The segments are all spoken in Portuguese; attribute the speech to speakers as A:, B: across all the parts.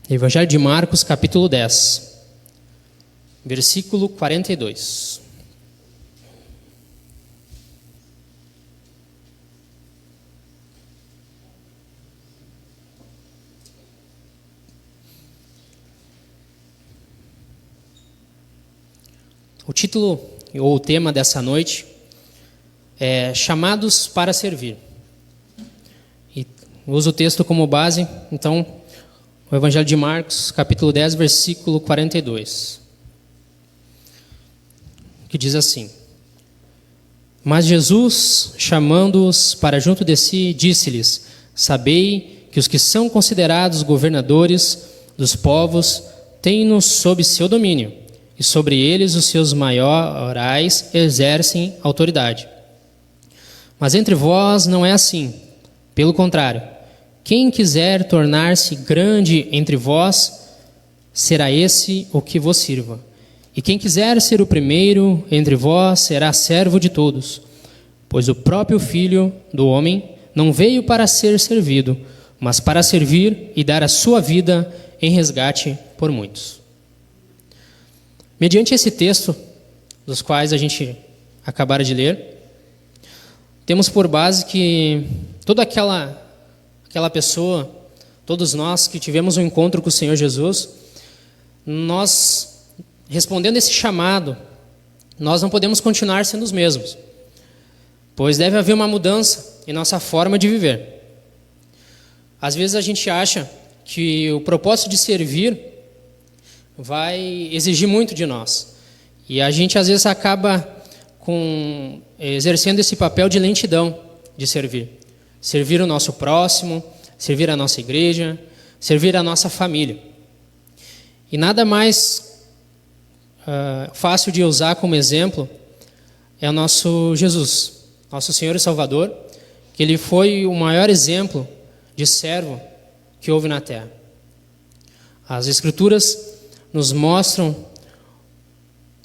A: Evangelho de Marcos, capítulo 10, versículo 42. O título ou o tema dessa noite é Chamados para Servir. E uso o texto como base, então, o Evangelho de Marcos, capítulo 10, versículo 42. Que diz assim: Mas Jesus, chamando-os para junto de si, disse-lhes: Sabei que os que são considerados governadores dos povos têm-nos sob seu domínio, e sobre eles os seus maiorais exercem autoridade. Mas entre vós não é assim. Pelo contrário, quem quiser tornar-se grande entre vós, será esse o que vos sirva. E quem quiser ser o primeiro entre vós, será servo de todos. Pois o próprio Filho do Homem não veio para ser servido, mas para servir e dar a sua vida em resgate por muitos. Mediante esse texto, dos quais a gente acabara de ler, temos por base que toda aquela pessoa, todos nós que tivemos um encontro com o Senhor Jesus, nós, respondendo esse chamado, nós não podemos continuar sendo os mesmos, pois deve haver uma mudança em nossa forma de viver. Às vezes a gente acha que o propósito de servir vai exigir muito de nós, e a gente às vezes acaba exercendo esse papel de lentidão de servir. Servir o nosso próximo, servir a nossa igreja, servir a nossa família. E nada mais fácil de usar como exemplo é o nosso Jesus, nosso Senhor e Salvador, que Ele foi o maior exemplo de servo que houve na terra. As Escrituras nos mostram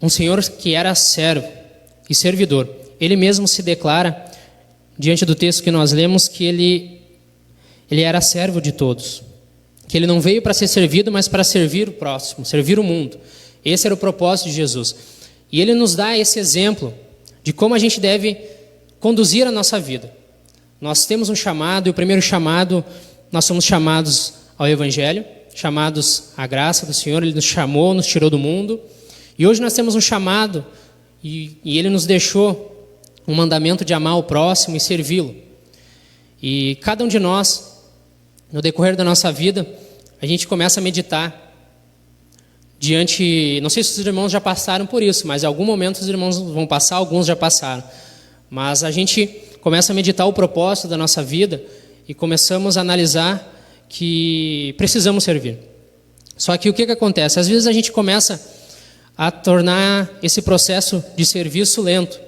A: um Senhor que era servo e servidor. Ele mesmo se declara, diante do texto que nós lemos, que ele era servo de todos, que ele não veio para ser servido, mas para servir o próximo, servir o mundo. Esse era o propósito de Jesus. E ele nos dá esse exemplo de como a gente deve conduzir a nossa vida. Nós temos um chamado, e o primeiro chamado, nós somos chamados ao Evangelho, chamados à graça do Senhor. Ele nos chamou, nos tirou do mundo, e hoje nós temos um chamado, e ele nos deixou um mandamento de amar o próximo e servi-lo. E cada um de nós, no decorrer da nossa vida, a gente começa a meditar diante, não sei se os irmãos já passaram por isso, mas em algum momento os irmãos vão passar, alguns já passaram, mas a gente começa a meditar o propósito da nossa vida e começamos a analisar que precisamos servir. Só que o que acontece? Às vezes a gente começa a tornar esse processo de serviço lento.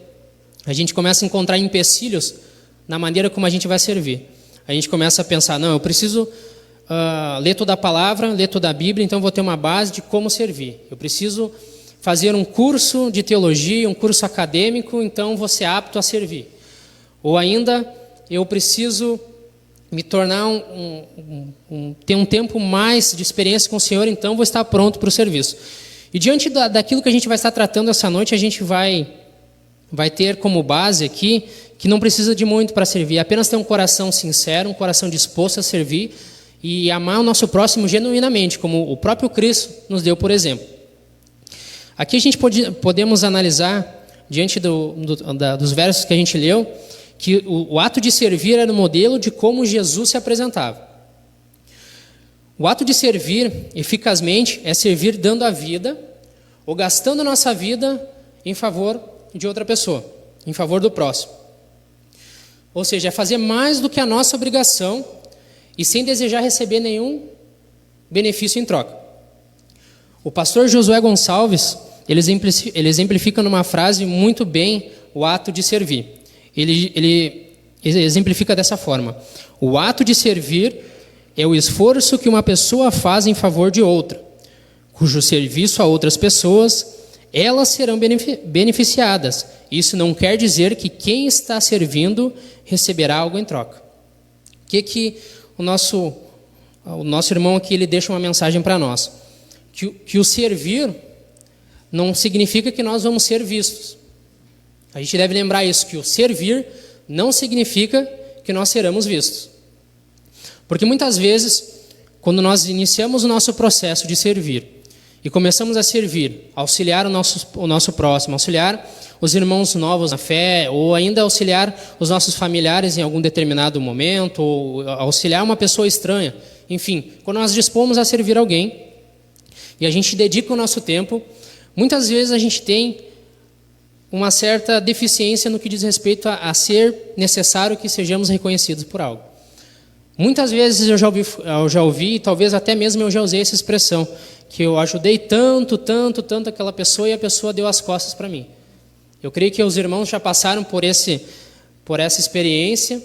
A: A gente começa a encontrar empecilhos na maneira como a gente vai servir. A gente começa a pensar, não, eu preciso ler toda a palavra, ler toda a Bíblia, então vou ter uma base de como servir. Eu preciso fazer um curso de teologia, um curso acadêmico, então vou ser apto a servir. Ou ainda, eu preciso me tornar ter um tempo mais de experiência com o Senhor, então vou estar pronto para o serviço. E diante daquilo que a gente vai estar tratando essa noite, a gente vai ter como base aqui que não precisa de muito para servir, apenas ter um coração sincero, um coração disposto a servir e amar o nosso próximo genuinamente, como o próprio Cristo nos deu, por exemplo. Aqui a gente podemos analisar, diante dos versos que a gente leu, que o ato de servir era o modelo de como Jesus se apresentava. O ato de servir, eficazmente, é servir dando a vida ou gastando a nossa vida em favor de outra pessoa, em favor do próximo. Ou seja, é fazer mais do que a nossa obrigação e sem desejar receber nenhum benefício em troca. O pastor Josué Gonçalves, ele exemplifica numa frase muito bem o ato de servir. Ele exemplifica dessa forma: o ato de servir é o esforço que uma pessoa faz em favor de outra, cujo serviço a outras pessoas elas serão beneficiadas. Isso não quer dizer que quem está servindo receberá algo em troca. O que o nosso o nosso irmão aqui ele deixa uma mensagem para nós, que o servir não significa que nós vamos ser vistos. A gente deve lembrar isso, que o servir não significa que nós seremos vistos. Porque muitas vezes, quando nós iniciamos o nosso processo de servir e começamos a servir, auxiliar o nosso próximo, auxiliar os irmãos novos na fé, ou ainda auxiliar os nossos familiares em algum determinado momento, ou auxiliar uma pessoa estranha, enfim, quando nós dispomos a servir alguém e a gente dedica o nosso tempo, muitas vezes a gente tem uma certa deficiência no que diz respeito a ser necessário que sejamos reconhecidos por algo. Muitas vezes eu já ouvi, talvez até mesmo eu já usei essa expressão, que eu ajudei tanto aquela pessoa e a pessoa deu as costas para mim. Eu creio que os irmãos já passaram por essa experiência,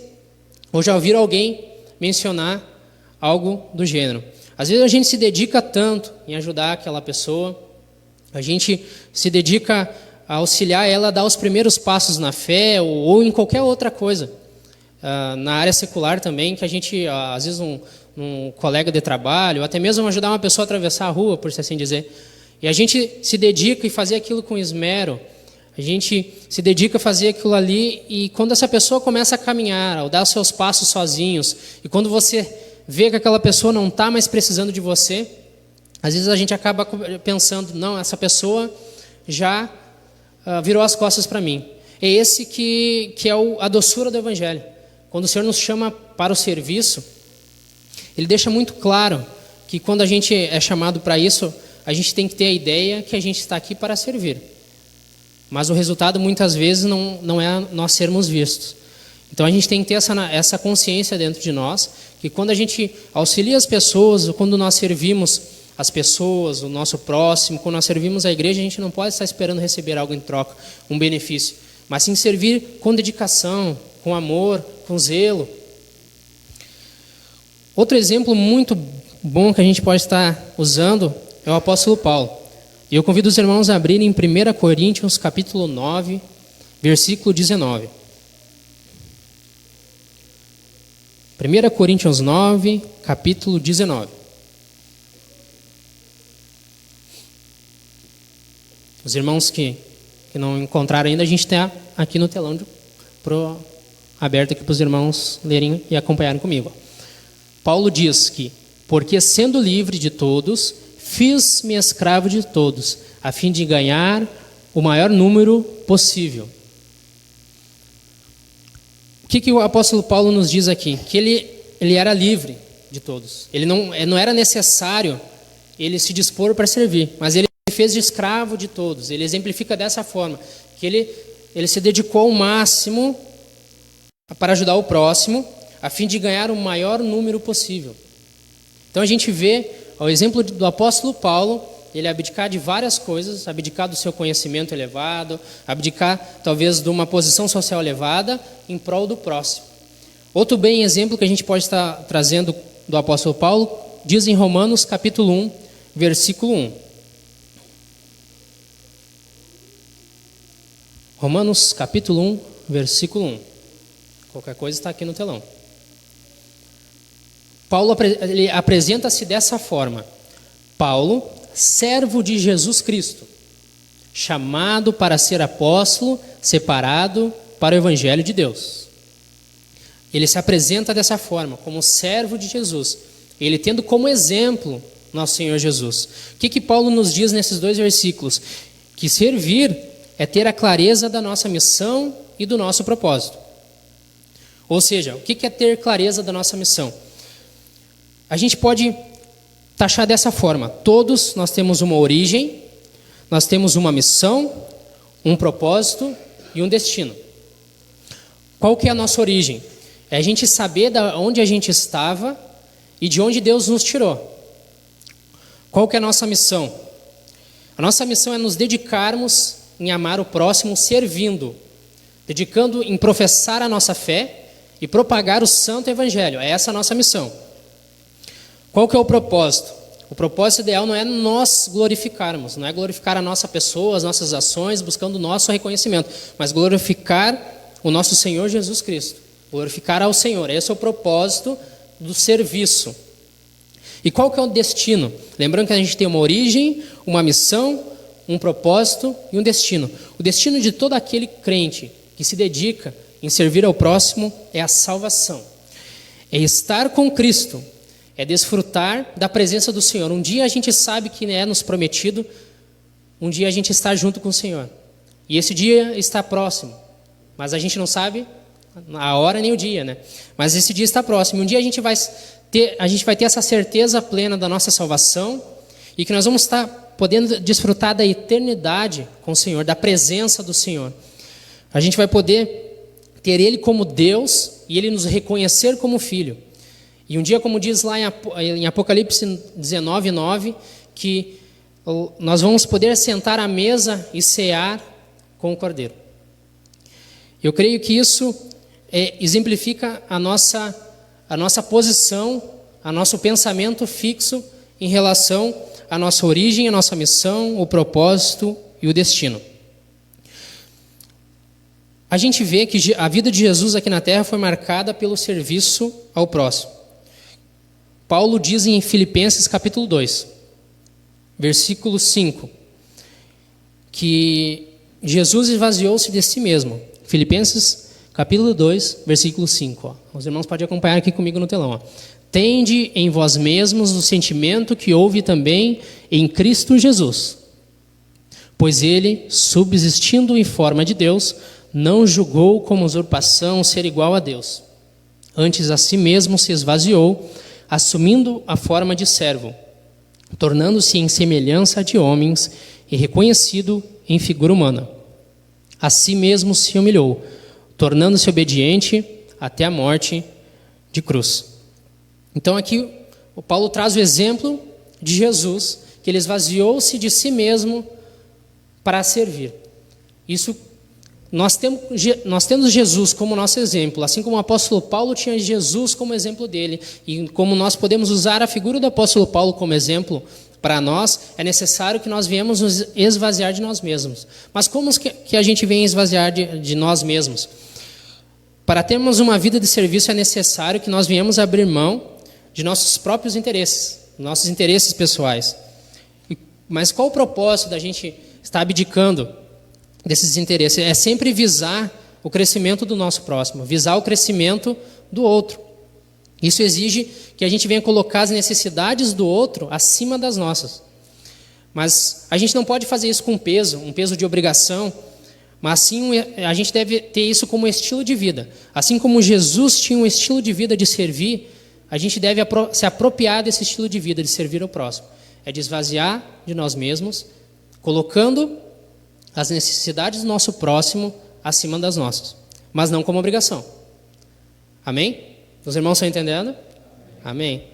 A: ou já ouviram alguém mencionar algo do gênero. Às vezes a gente se dedica tanto em ajudar aquela pessoa, a gente se dedica a auxiliar ela a dar os primeiros passos na fé ou em qualquer outra coisa. Na área secular também, que a gente, às vezes um colega de trabalho, até mesmo ajudar uma pessoa a atravessar a rua, por assim dizer. E a gente se dedica e fazer aquilo com esmero, a gente se dedica a fazer aquilo ali, e quando essa pessoa começa a caminhar, a dar os seus passos sozinhos, e quando você vê que aquela pessoa não está mais precisando de você, às vezes a gente acaba pensando, não, essa pessoa já virou as costas para mim. É esse que é a doçura do Evangelho. Quando o Senhor nos chama para o serviço, Ele deixa muito claro que quando a gente é chamado para isso, a gente tem que ter a ideia que a gente está aqui para servir. Mas o resultado muitas vezes não é nós sermos vistos. Então a gente tem que ter essa consciência dentro de nós, que quando a gente auxilia as pessoas, ou quando nós servimos as pessoas, o nosso próximo, quando nós servimos a igreja, a gente não pode estar esperando receber algo em troca, um benefício, mas sim servir com dedicação, com amor, com zelo. Outro exemplo muito bom que a gente pode estar usando é o apóstolo Paulo. E eu convido os irmãos a abrirem em 1 Coríntios, capítulo 9, versículo 19. 1 Coríntios 9, capítulo 19. Os irmãos que não encontraram ainda, a gente está aqui no telão aberto aqui para os irmãos lerem e acompanharem comigo. Paulo diz que, porque sendo livre de todos, fiz-me escravo de todos, a fim de ganhar o maior número possível. O que o apóstolo Paulo nos diz aqui? Que ele era livre de todos. Ele não era necessário ele se dispor para servir, mas ele fez de escravo de todos. Ele exemplifica dessa forma, que ele se dedicou ao máximo para ajudar o próximo, a fim de ganhar o maior número possível. Então a gente vê o exemplo do apóstolo Paulo, ele abdicar de várias coisas, abdicar do seu conhecimento elevado, abdicar talvez de uma posição social elevada em prol do próximo. Outro bem exemplo que a gente pode estar trazendo do apóstolo Paulo, diz em Romanos capítulo 1, versículo 1. Romanos capítulo 1, versículo 1. Qualquer coisa está aqui no telão. Paulo ele apresenta-se dessa forma: Paulo, servo de Jesus Cristo, chamado para ser apóstolo, separado para o Evangelho de Deus. Ele se apresenta dessa forma, como servo de Jesus, ele tendo como exemplo nosso Senhor Jesus. O que Paulo nos diz nesses dois versículos? Que servir é ter a clareza da nossa missão e do nosso propósito. Ou seja, o que é ter clareza da nossa missão? A gente pode taxar dessa forma: todos nós temos uma origem, nós temos uma missão, um propósito e um destino. Qual que é a nossa origem? É a gente saber de onde a gente estava e de onde Deus nos tirou. Qual que é a nossa missão? A nossa missão é nos dedicarmos em amar o próximo servindo, dedicando em professar a nossa fé e propagar o santo evangelho. É essa a nossa missão. Qual que é o propósito? O propósito ideal não é nós glorificarmos, não é glorificar a nossa pessoa, as nossas ações, buscando o nosso reconhecimento, mas glorificar o nosso Senhor Jesus Cristo, glorificar ao Senhor. Esse é o propósito do serviço. E qual que é o destino? Lembrando que a gente tem uma origem, uma missão, um propósito e um destino. O destino de todo aquele crente que se dedica em servir ao próximo é a salvação. É estar com Cristo, é desfrutar da presença do Senhor. Um dia a gente sabe que é nos prometido, um dia a gente está junto com o Senhor. E esse dia está próximo, mas a gente não sabe a hora nem o dia, né? Mas esse dia está próximo. Um dia a gente vai ter essa certeza plena da nossa salvação e que nós vamos estar podendo desfrutar da eternidade com o Senhor, da presença do Senhor. A gente vai poder ter Ele como Deus e Ele nos reconhecer como Filho. E um dia, como diz lá em Apocalipse 19, 9, que nós vamos poder sentar à mesa e cear com o Cordeiro. Eu creio que isso exemplifica a nossa posição, o nosso pensamento fixo em relação à nossa origem, à nossa missão, o propósito e o destino. A gente vê que a vida de Jesus aqui na terra foi marcada pelo serviço ao próximo. Paulo diz em Filipenses capítulo 2, versículo 5, que Jesus esvaziou-se de si mesmo. Filipenses capítulo 2, versículo 5. Ó. Os irmãos podem acompanhar aqui comigo no telão. Ó. Tende em vós mesmos o sentimento que houve também em Cristo Jesus. Pois ele, subsistindo em forma de Deus, não julgou como usurpação ser igual a Deus. Antes a si mesmo se esvaziou, assumindo a forma de servo, tornando-se em semelhança de homens e reconhecido em figura humana. A si mesmo se humilhou, tornando-se obediente até a morte de cruz. Então aqui o Paulo traz o exemplo de Jesus, que ele esvaziou-se de si mesmo para servir. Isso nós temos Jesus como nosso exemplo, assim como o apóstolo Paulo tinha Jesus como exemplo dele, e como nós podemos usar a figura do apóstolo Paulo como exemplo para nós, é necessário que nós venhamos nos esvaziar de nós mesmos. Mas como que a gente vem esvaziar de nós mesmos? Para termos uma vida de serviço é necessário que nós venhamos abrir mão de nossos próprios interesses, nossos interesses pessoais. Mas qual o propósito da gente estar abdicando desses interesses? É sempre visar o crescimento do nosso próximo, visar o crescimento do outro. Isso exige que a gente venha colocar as necessidades do outro acima das nossas. Mas a gente não pode fazer isso com um peso de obrigação, mas sim a gente deve ter isso como estilo de vida. Assim como Jesus tinha um estilo de vida de servir, a gente deve se apropriar desse estilo de vida, de servir ao próximo. É de esvaziar de nós mesmos, colocando as necessidades do nosso próximo acima das nossas, mas não como obrigação. Amém? Os irmãos estão entendendo? Amém.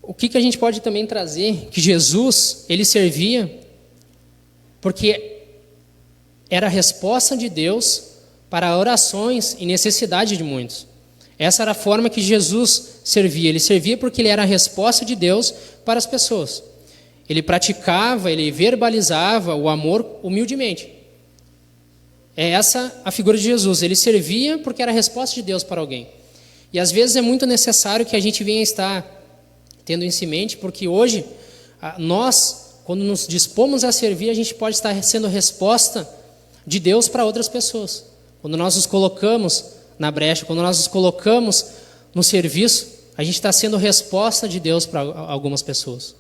A: O que a gente pode também trazer? Que Jesus, ele servia porque era a resposta de Deus para orações e necessidade de muitos. Essa era a forma que Jesus servia. Ele servia porque ele era a resposta de Deus para as pessoas. Ele praticava, ele verbalizava o amor humildemente. É essa a figura de Jesus. Ele servia porque era a resposta de Deus para alguém. E às vezes é muito necessário que a gente venha estar tendo isso em mente, porque hoje nós, quando nos dispomos a servir, a gente pode estar sendo resposta de Deus para outras pessoas. Quando nós nos colocamos na brecha, quando nós nos colocamos no serviço, a gente está sendo resposta de Deus para algumas pessoas.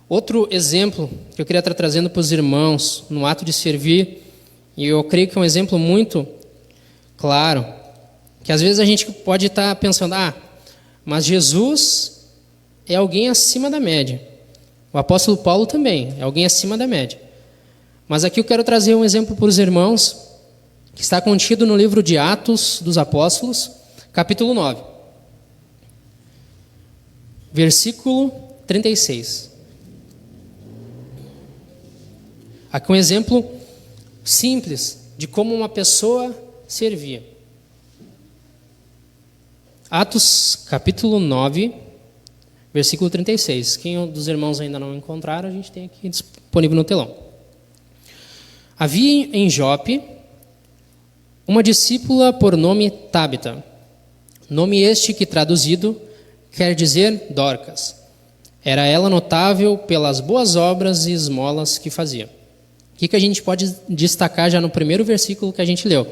A: Outro exemplo que eu queria estar trazendo para os irmãos no ato de servir, e eu creio que é um exemplo muito claro, que às vezes a gente pode estar pensando, mas Jesus é alguém acima da média. O apóstolo Paulo também é alguém acima da média. Mas aqui eu quero trazer um exemplo para os irmãos, que está contido no livro de Atos dos Apóstolos, capítulo 9, versículo 36. Aqui um exemplo simples de como uma pessoa servia. Atos capítulo 9, versículo 36. Quem dos irmãos ainda não encontraram, a gente tem aqui disponível no telão. Havia em Jope uma discípula por nome Tabita, nome este que traduzido quer dizer Dorcas. Era ela notável pelas boas obras e esmolas que fazia. O que a gente pode destacar já no primeiro versículo que a gente leu?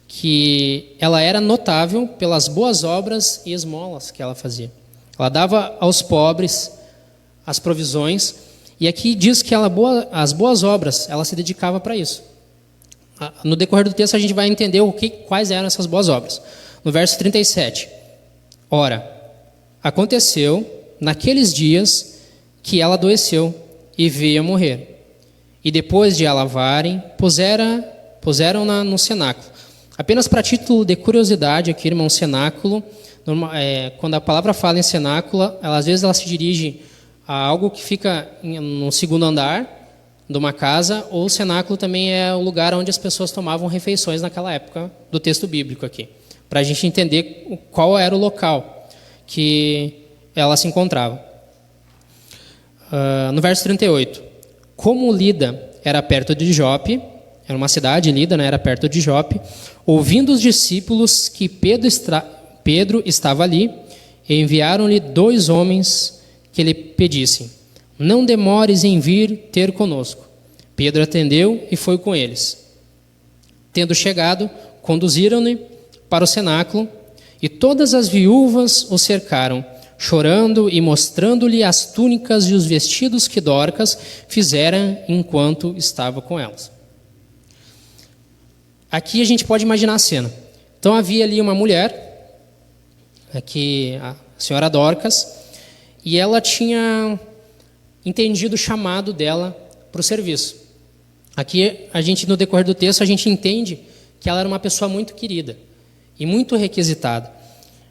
A: Que ela era notável pelas boas obras e esmolas que ela fazia. Ela dava aos pobres as provisões, e aqui diz que as boas obras, ela se dedicava para isso. No decorrer do texto a gente vai entender quais eram essas boas obras. No verso 37, ora, aconteceu naqueles dias que ela adoeceu e veio a morrer. E depois de a lavarem, puseram-na no cenáculo. Apenas para título de curiosidade aqui, irmão, cenáculo, quando a palavra fala em cenáculo, às vezes ela se dirige a algo que fica no segundo andar de uma casa, ou o cenáculo também é o lugar onde as pessoas tomavam refeições naquela época do texto bíblico aqui, para a gente entender qual era o local que ela se encontrava. No verso 38, como Lida era perto de Jope, era uma cidade, Lida, né, era perto de Jope, ouvindo os discípulos que Pedro estava ali, enviaram-lhe 2 homens que lhe pedissem, não demores em vir ter conosco. Pedro atendeu e foi com eles. Tendo chegado, conduziram-no para o cenáculo, e todas as viúvas o cercaram, chorando e mostrando-lhe as túnicas e os vestidos que Dorcas fizera enquanto estava com elas. Aqui a gente pode imaginar a cena. Então havia ali uma mulher, aqui a senhora Dorcas, e ela tinha entendido o chamado dela para o serviço. Aqui, no decorrer do texto, a gente entende que ela era uma pessoa muito querida e muito requisitada.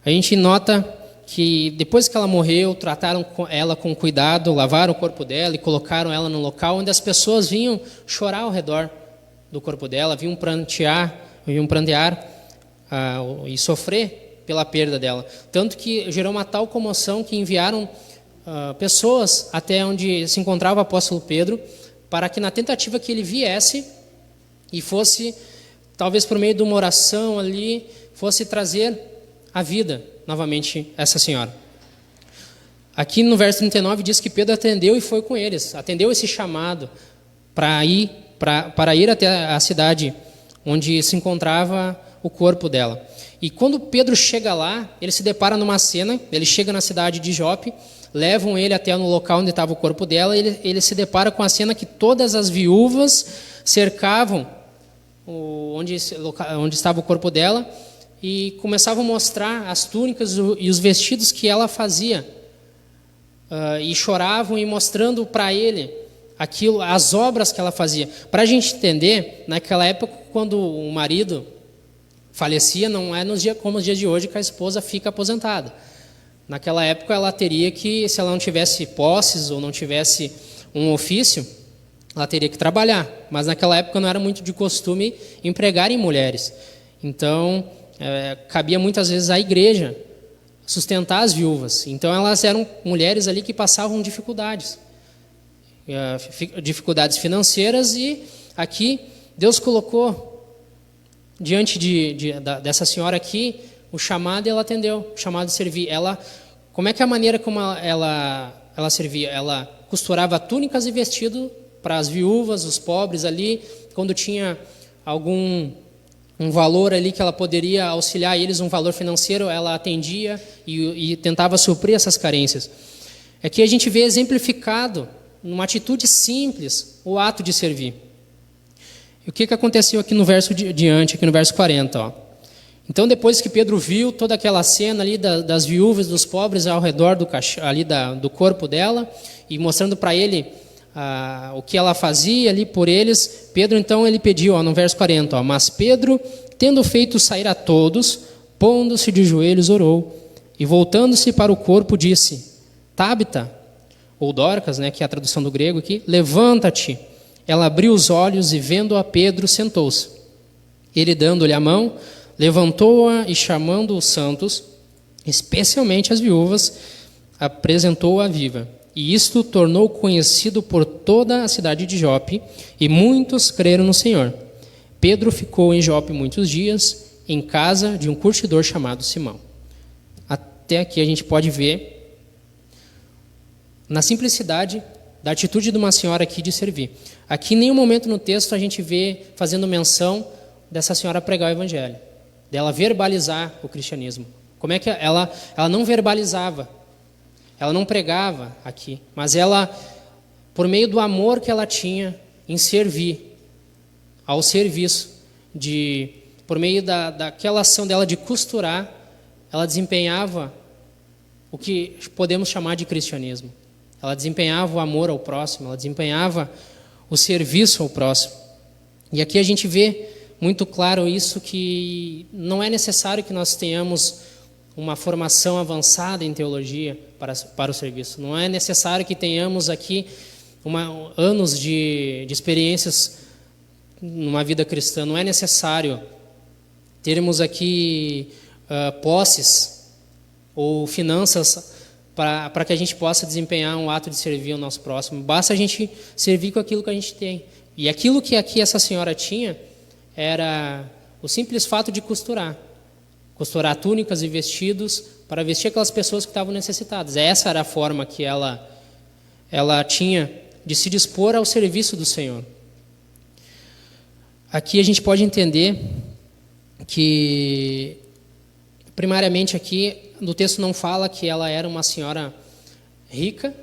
A: A gente nota que depois que ela morreu, trataram ela com cuidado, lavaram o corpo dela e colocaram ela no local onde as pessoas vinham chorar ao redor do corpo dela, vinham prantear e sofrer pela perda dela. Tanto que gerou uma tal comoção que enviaram pessoas até onde se encontrava o apóstolo Pedro, para que na tentativa que ele viesse e fosse, talvez por meio de uma oração ali, fosse trazer a vida novamente essa senhora. Aqui no verso 39 diz que Pedro atendeu e foi com eles, atendeu esse chamado para ir até a cidade onde se encontrava o corpo dela. E quando Pedro chega lá, ele se depara numa cena, ele chega na cidade de Jope, levam ele até no local onde estava o corpo dela, e ele se depara com a cena que todas as viúvas cercavam onde estava o corpo dela e começavam a mostrar as túnicas e os vestidos que ela fazia, e choravam e mostrando para ele as obras que ela fazia. Para a gente entender, naquela época, quando o marido falecia, não é como os dias de hoje que a esposa fica aposentada. Naquela época ela teria que, se ela não tivesse posses ou não tivesse um ofício, ela teria que trabalhar. Mas naquela época não era muito de costume empregarem mulheres. Então, cabia muitas vezes à igreja sustentar as viúvas. Então elas eram mulheres ali que passavam dificuldades financeiras, e aqui Deus colocou diante dessa senhora aqui o chamado, e ela atendeu, o chamado de servir. Como é que é a maneira como ela servia? Ela costurava túnicas e vestido para as viúvas, os pobres ali, quando tinha um valor ali que ela poderia auxiliar eles, um valor financeiro, ela atendia e tentava suprir essas carências. Aqui a gente vê exemplificado, numa atitude simples, o ato de servir. E o que aconteceu aqui no verso diante, aqui no verso 40, ó. Então, depois que Pedro viu toda aquela cena ali das viúvas, dos pobres ao redor do corpo dela, e mostrando para ele o que ela fazia ali por eles, Pedro então ele pediu, no verso 40, ó, mas Pedro, tendo feito sair a todos, pondo-se de joelhos, orou, e voltando-se para o corpo, disse, Tábita, ou Dorcas, né, que é a tradução do grego aqui, levanta-te. Ela abriu os olhos e, vendo a Pedro, sentou-se. Ele, dando-lhe a mão, levantou-a e, chamando os santos, especialmente as viúvas, apresentou-a viva. E isto tornou conhecido por toda a cidade de Jope, e muitos creram no Senhor. Pedro ficou em Jope muitos dias, em casa de um curtidor chamado Simão. até aqui a gente pode ver na simplicidade da atitude de uma senhora aqui de servir. Aqui, em nenhum momento no texto a gente vê fazendo menção dessa senhora pregar o evangelho, dela verbalizar o cristianismo. Como é que ela não verbalizava, ela não pregava aqui, mas ela, por meio do amor que ela tinha em servir, ao serviço, por meio daquela ação dela de costurar, ela desempenhava o que podemos chamar de cristianismo. Ela desempenhava o amor ao próximo, ela desempenhava o serviço ao próximo. E aqui a gente vê muito claro isso, que não é necessário que nós tenhamos uma formação avançada em teologia para o serviço. Não é necessário que tenhamos aqui anos de experiências numa vida cristã. Não é necessário termos aqui posses ou finanças para que a gente possa desempenhar um ato de servir ao nosso próximo. Basta a gente servir com aquilo que a gente tem. E aquilo que aqui essa senhora tinha era o simples fato de costurar túnicas e vestidos para vestir aquelas pessoas que estavam necessitadas. Essa era a forma que ela tinha de se dispor ao serviço do Senhor. Aqui a gente pode entender que, primariamente aqui, no texto não fala que ela era uma senhora rica,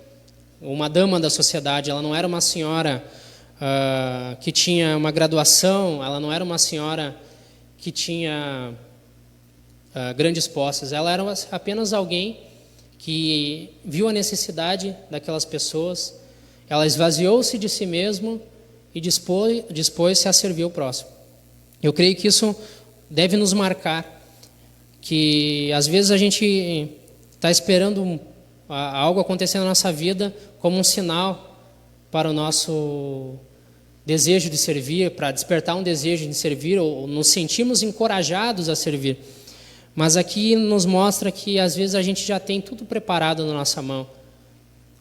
A: uma dama da sociedade. Ela não era uma senhora que tinha uma graduação, ela não era uma senhora que tinha grandes posses. Ela era apenas alguém que viu a necessidade daquelas pessoas, ela esvaziou-se de si mesma e dispôs-se a servir o próximo. Eu creio que isso deve nos marcar, que às vezes a gente está esperando algo acontecer na nossa vida como um sinal para o nosso desejo de servir, para despertar um desejo de servir, ou nos sentimos encorajados a servir. Mas aqui nos mostra que às vezes a gente já tem tudo preparado na nossa mão.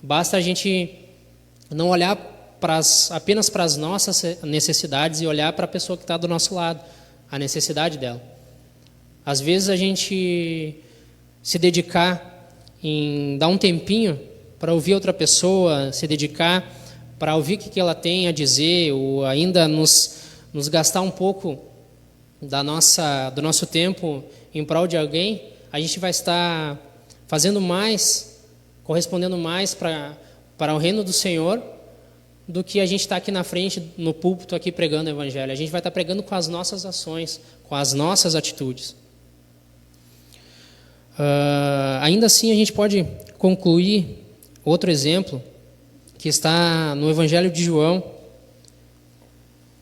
A: Basta a gente não olhar apenas para as nossas necessidades e olhar para a pessoa que está do nosso lado, a necessidade dela. Às vezes a gente se dedicar em dar um tempinho para ouvir outra pessoa, se dedicar para ouvir o que ela tem a dizer, ou ainda nos gastar um pouco do nosso tempo em prol de alguém, a gente vai estar fazendo mais, correspondendo mais para o reino do Senhor, do que a gente está aqui na frente, no púlpito, aqui pregando o evangelho. A gente vai estar pregando com as nossas ações, com as nossas atitudes. Ainda assim, a gente pode concluir outro exemplo, que está no Evangelho de João,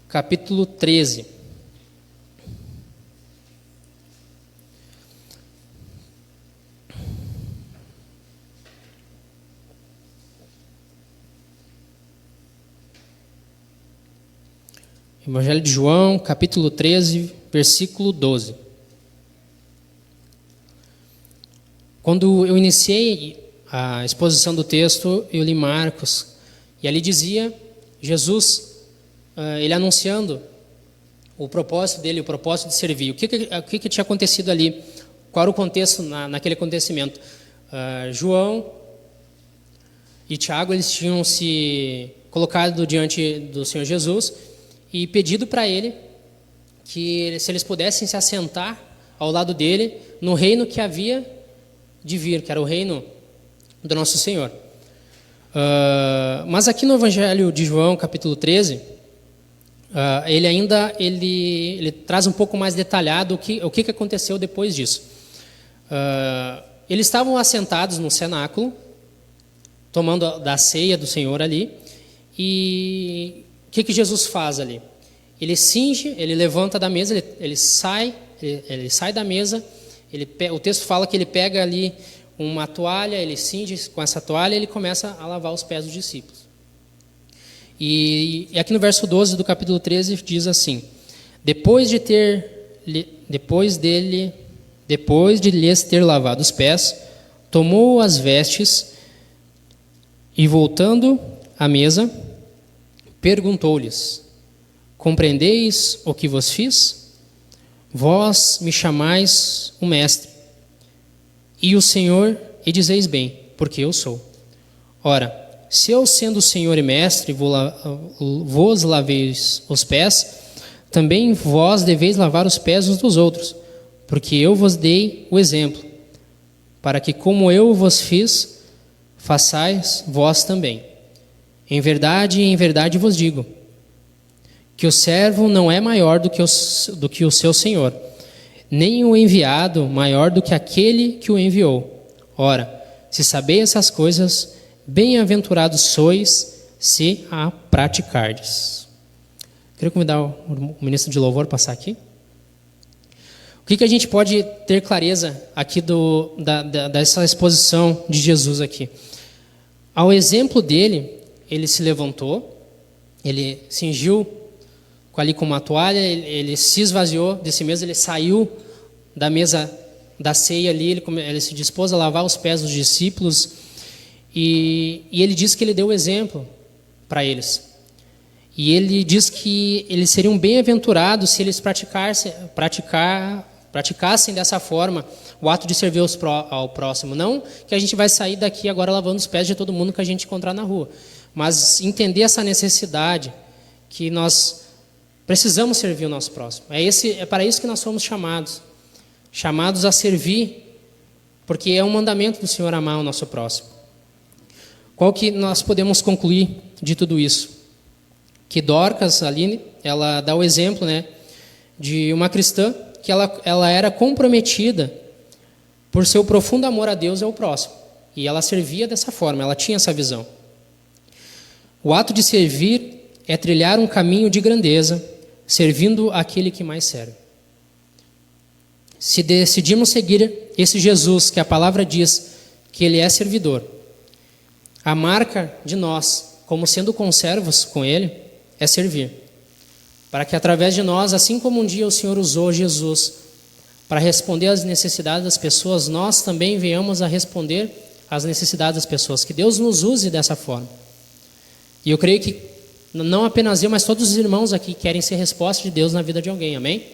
A: capítulo 13. Evangelho de João, capítulo 13, versículo 12. Quando eu iniciei a exposição do texto, eu li Marcos, e ali dizia Jesus, ele anunciando o propósito dele, o propósito de servir. O que tinha acontecido ali? Qual era o contexto naquele acontecimento? João e Tiago, eles tinham se colocado diante do Senhor Jesus e pedido para ele que se eles pudessem se assentar ao lado dele no reino que havia de vir, que era o reino do nosso Senhor. Mas aqui no Evangelho de João, capítulo 13, ele traz um pouco mais detalhado o que aconteceu depois disso. Eles estavam assentados no cenáculo, tomando da ceia do Senhor ali, e o que Jesus faz ali? Ele cinge, ele levanta da mesa, ele sai da mesa, o texto fala que ele pega ali uma toalha, ele cinge com essa toalha e ele começa a lavar os pés dos discípulos. E aqui no verso 12 do capítulo 13 diz assim: depois de lhes ter lavado os pés, tomou as vestes e, voltando à mesa, perguntou-lhes: compreendeis o que vos fiz? Vós me chamais o mestre, e o Senhor, e dizeis bem, porque eu sou. Ora, se eu, sendo Senhor e Mestre, vos laveis os pés, também vós deveis lavar os pés uns dos outros, porque eu vos dei o exemplo, para que como eu vos fiz, façais vós também. Em verdade vos digo, que o servo não é maior do que o seu senhor, nem o enviado maior do que aquele que o enviou. Ora, se sabeis essas coisas, bem-aventurados sois, se a praticardes. Queria convidar o ministro de louvor a passar aqui. O que a gente pode ter clareza aqui dessa exposição de Jesus aqui? Ao exemplo dele, ele se levantou, ele cingiu ali com uma toalha, ele se esvaziou de si mesmo, ele saiu da mesa da ceia ali, ele se dispôs a lavar os pés dos discípulos e ele diz que ele deu o exemplo para eles. E ele diz que eles seriam bem-aventurados se eles praticassem dessa forma o ato de servir ao próximo. Não que a gente vai sair daqui agora lavando os pés de todo mundo que a gente encontrar na rua, mas entender essa necessidade que nós precisamos servir o nosso próximo. É para isso que nós somos chamados a servir, porque é um mandamento do Senhor amar o nosso próximo. Qual que nós podemos concluir de tudo isso? Que Dorcas, Aline, ela dá o exemplo, né, de uma cristã que ela era comprometida por seu profundo amor a Deus e ao próximo. E ela servia dessa forma, ela tinha essa visão. O ato de servir é trilhar um caminho de grandeza, servindo aquele que mais serve. Se decidimos seguir esse Jesus, que a palavra diz que ele é servidor, a marca de nós, como sendo conservos com ele, é servir. Para que através de nós, assim como um dia o Senhor usou Jesus para responder às necessidades das pessoas, nós também venhamos a responder às necessidades das pessoas. Que Deus nos use dessa forma. E eu creio que não apenas eu, mas todos os irmãos aqui querem ser resposta de Deus na vida de alguém, amém?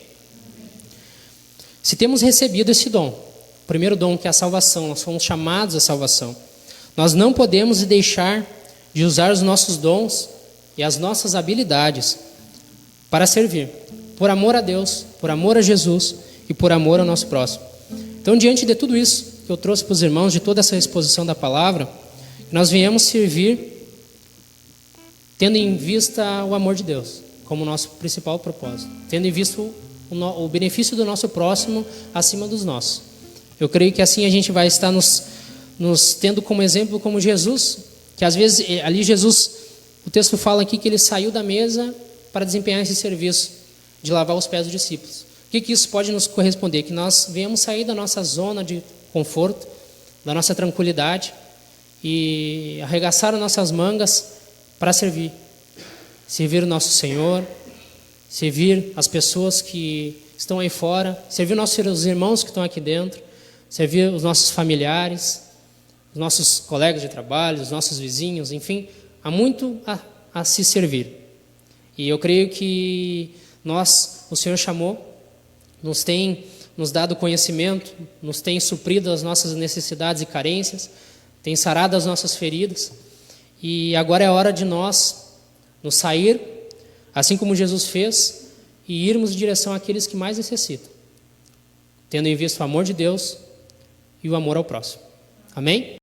A: Se temos recebido esse dom, o primeiro dom que é a salvação, nós fomos chamados à salvação, nós não podemos deixar de usar os nossos dons e as nossas habilidades para servir, por amor a Deus, por amor a Jesus e por amor ao nosso próximo. Então, diante de tudo isso que eu trouxe para os irmãos, de toda essa exposição da palavra, nós viemos servir tendo em vista o amor de Deus como nosso principal propósito, tendo em vista o benefício do nosso próximo acima dos nossos. Eu creio que assim a gente vai estar nos tendo como exemplo como Jesus, que às vezes ali Jesus, o texto fala aqui que ele saiu da mesa para desempenhar esse serviço de lavar os pés dos discípulos. O que isso pode nos corresponder? Que nós venhamos sair da nossa zona de conforto, da nossa tranquilidade e arregaçar as nossas mangas para servir o nosso Senhor, servir as pessoas que estão aí fora, servir nossos irmãos que estão aqui dentro, servir os nossos familiares, os nossos colegas de trabalho, os nossos vizinhos, enfim, há muito a se servir. E eu creio que o Senhor chamou, nos tem nos dado conhecimento, nos tem suprido as nossas necessidades e carências, tem sarado as nossas feridas, e agora é a hora de nós nos sair, assim como Jesus fez, e irmos em direção àqueles que mais necessitam, tendo em vista o amor de Deus e o amor ao próximo. Amém?